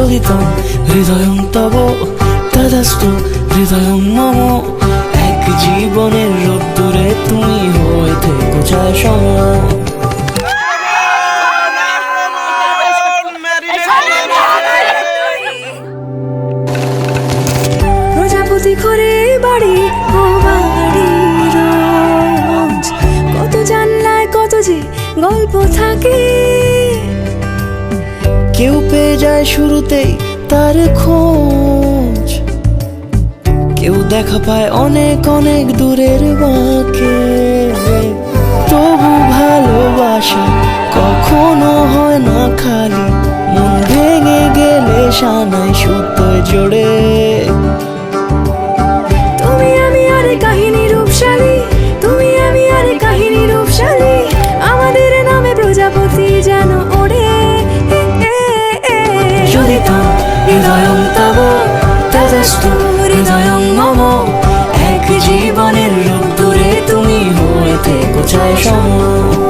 শোধিতং হৃদয়ং তব তদস্তু হৃদয়ং মম। এক জীবনের রোদ্দুরে তুমি হয়ে থেকো ছায়া সম। প্রজাপতি ঘরে বাড়ি ও বাড়ির রোজ, কত জানলায় কত যে গল্প থাকে। কেউ পেয়ে যায় শুরুতেই তার খোঁজ, কেউ দেখা পায় অনেক অনেক দূরের বাঁকে। তবু ভালোবাসা কখনো হয় না খালি, মন ভেঙে গেলে সানায় সুতোয় জোড়ে। তুমি আমি আর কাহিনী রূপশালী, তুমি আমি আর কাহিনী রূপশালী, আমাদের নামে প্রজাপতি যেন ওড়ে। শোধিতং হৃদয়ং তব তদস্তু হৃদয়ং মম। এক জীবনের রোদ্দুরে তুমি হয়ে থেকো ছায়া সম।